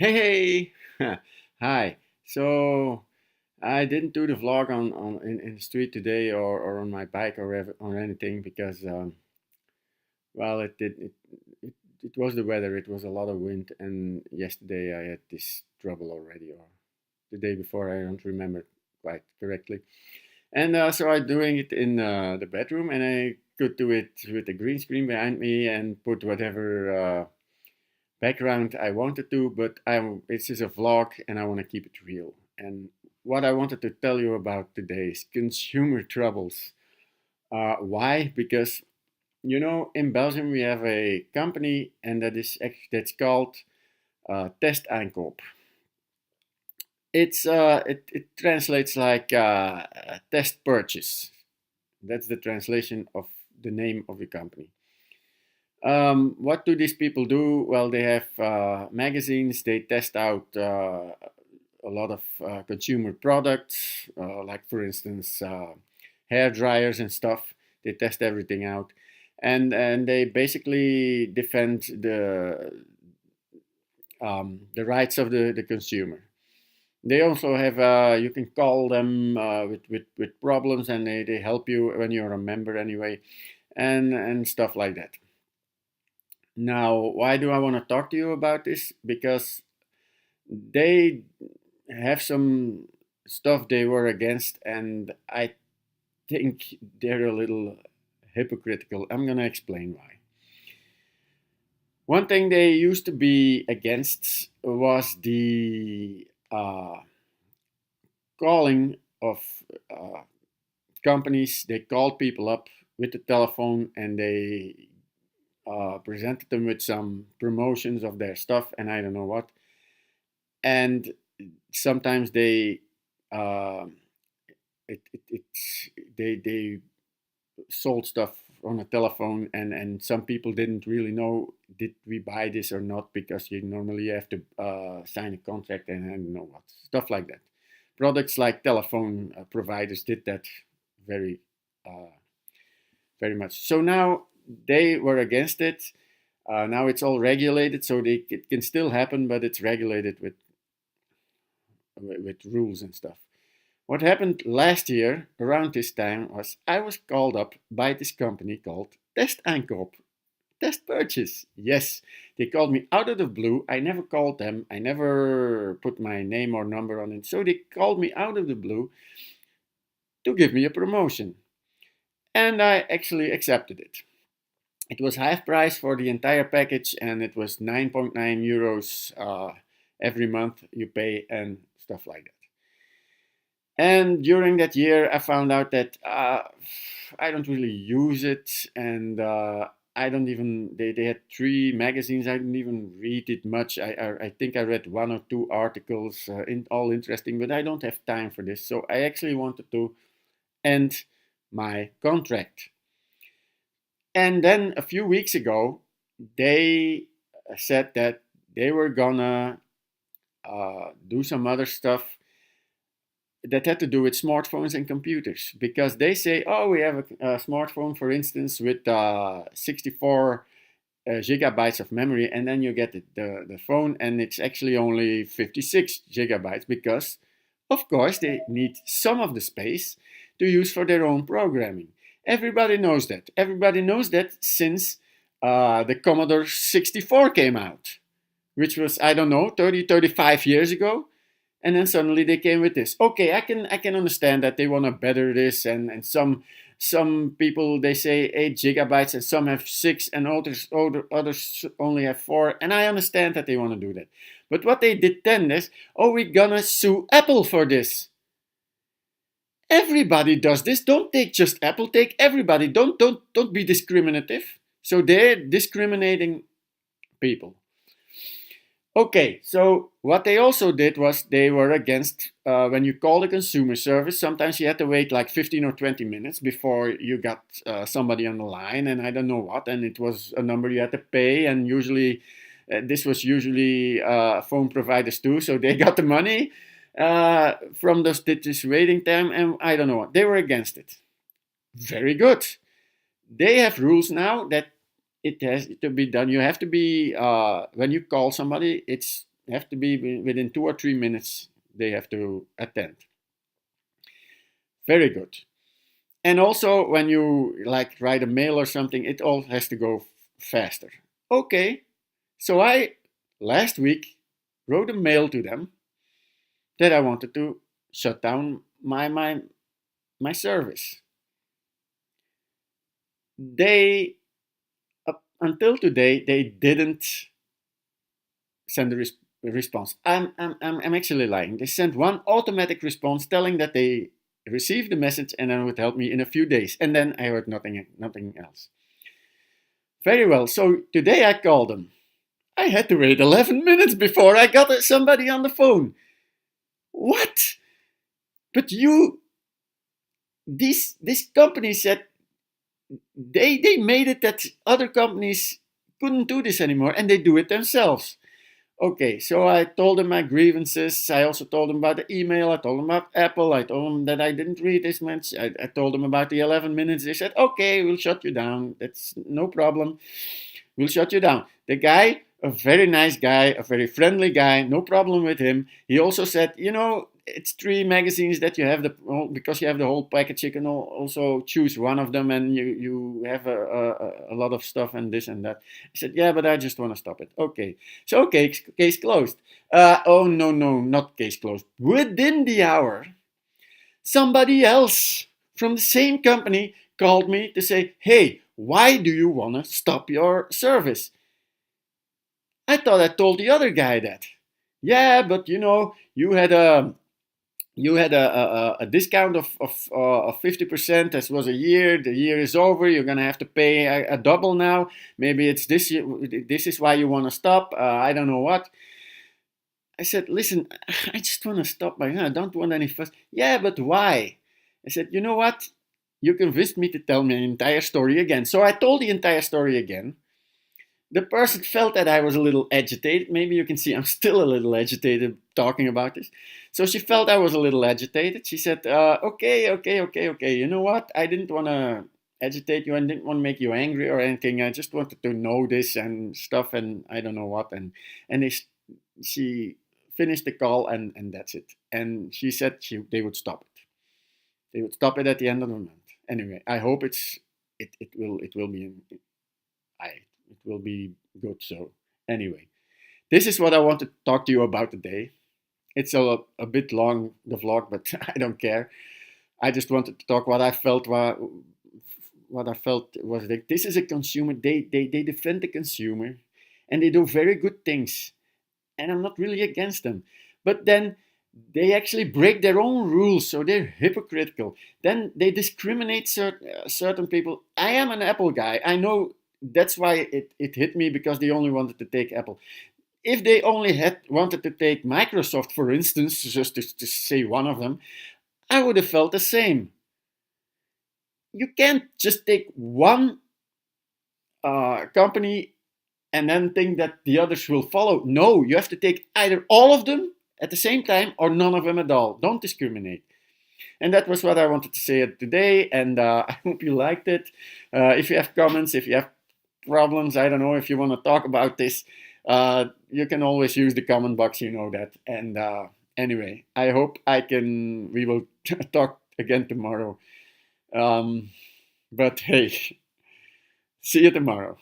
Hey, hi. So I didn't do the vlog in the street today or on my bike or anything because well it was the weather. It was a lot of wind, and yesterday I had this trouble already, or the day before I don't remember quite correctly. And so I'm doing it in the bedroom, and I could do it with a green screen behind me and put whatever. Background I wanted to, but this is a vlog and I want to keep it real. And what I wanted to tell you about today is consumer troubles. Why? Because in Belgium we have a company, and that's called Test Aankoop. It translates like test purchase. That's the translation of the name of the company. What do these people do? Well, they have magazines. They test out a lot of consumer products, like for instance, hair dryers and stuff. They test everything out, and they basically defend the rights of the consumer. They also have you can call them with problems, and they help you when you're a member anyway, and stuff like that. Now, why do I want to talk to you about this? Because they have some stuff they were against, and I think they're a little hypocritical. I'm going to explain why. One thing they used to be against was the calling of uh, companies. They called people up with the telephone, and they presented them with some promotions of their stuff, and I don't know what. And sometimes uh, they sold stuff on a telephone, and some people didn't really know, did we buy this or not, because you normally have to sign a contract, and I don't know what stuff like that. Products like telephone providers did that very uh, very much. So now they were against it. Now it's all regulated, so it can still happen, but it's regulated with rules and stuff. What happened last year around this time was I was called up by this company called Test Aankoop. Test purchase. Yes, they called me out of the blue. I never called them. I never put my name or number on it. So they called me out of the blue to give me a promotion. And I actually accepted it. It was half price for the entire package, and it was 9.9 euros every month you pay and stuff like that. And during that year, I found out that I don't really use it, and I don't even. They had three magazines. I didn't even read it much. I think I read one or two articles, all interesting, but I don't have time for this. So I actually wanted to end my contract. And then a few weeks ago, they said that they were gonna do some other stuff that had to do with smartphones and computers, because they say, oh, we have a smartphone, for instance, with 64 gigabytes of memory, and then you get the phone, and it's actually only 56 gigabytes, because, of course, they need some of the space to use for their own programming. Everybody knows that. Everybody knows that since the Commodore 64 came out, which was, I don't know, 30, 35 years ago. And then suddenly they came with this. Okay, I can understand that they want to better this, and some people, they say 8 gigabytes, and some have six, and others only have four, and I understand that they want to do that. But what they did then is, oh, we're gonna sue Apple for this. Everybody does this. Don't take just Apple. Take everybody. Don't be discriminative. So they're discriminating people. Okay, so what they also did was they were against when you call the consumer service, sometimes you had to wait like 15 or 20 minutes before you got somebody on the line, and I don't know what, and it was a number you had to pay, and usually this was usually phone providers too, so they got the money from this waiting time, and I don't know what. They were against it. Very good. They have rules now that it has to be done. You have to be when you call somebody. It's have to be within 2 or 3 minutes. They have to attend. Very good. And also, when you like write a mail or something, it all has to go faster. Okay, so I last week wrote a mail to them that I wanted to shut down my service. They up until today they didn't send a response. I'm actually lying. They sent one automatic response telling that they received the message and then would help me in a few days. And then I heard nothing else. Very well. So today I called them. I had to wait 11 minutes before I got somebody on the phone. What? But this company said they made it that other companies couldn't do this anymore and they do it themselves. Okay, so I told them my grievances. I also told them about the email. I told them about Apple. I told them that I didn't read this much. I told them about the 11 minutes. They said, okay, we'll shut you down. That's no problem. We'll shut you down. The guy, a very nice guy, a very friendly guy, no problem with him. He also said, it's 3 magazines that you have because you have the whole package. You can also choose one of them, and you have a lot of stuff and this and that. I said, yeah, but I just want to stop it. Okay, so case closed. Oh no, not case closed. Within the hour, somebody else from the same company called me to say, hey, why do you want to stop your service? I thought I told the other guy that. Yeah, but you had a discount of 50%. This was a year. The year is over. You're gonna have to pay a double now. Maybe it's this year. This is why you want to stop. I don't know what. I said, listen, I just want to stop I don't want any fuss. Yeah, but why? I said, you know what? You convinced me to tell me the entire story again. So I told the entire story again. The person felt that I was a little agitated. Maybe you can see I'm still a little agitated talking about this. So she felt I was a little agitated. She said, okay. You know what? I didn't want to agitate you. I didn't want to make you angry or anything. I just wanted to know this and stuff and I don't know what. And she finished the call and that's it. And she said they would stop it. They would stop it at the end of the month. Anyway, I hope it will be it will be good. So anyway, this is what I want to talk to you about today. It's a bit long, the vlog, but I don't care. I just wanted to talk what I felt. What I felt was that this is a consumer. They defend the consumer, and they do very good things. And I'm not really against them. But then they actually break their own rules, so they're hypocritical. Then they discriminate certain people. I am an Apple guy. I know that's why it hit me because they only wanted to take Apple. If they only had wanted to take Microsoft, for instance, just to say one of them, I would have felt the same. You can't just take one company and then think that the others will follow. No, you have to take either all of them at the same time or none of them at all. Don't discriminate. And that was what I wanted to say today, and I hope you liked it. If you have comments, if you have problems, I don't know, if you want to talk about this, you can always use the comment box, you know that. And anyway, I hope we will talk again tomorrow. But hey, see you tomorrow.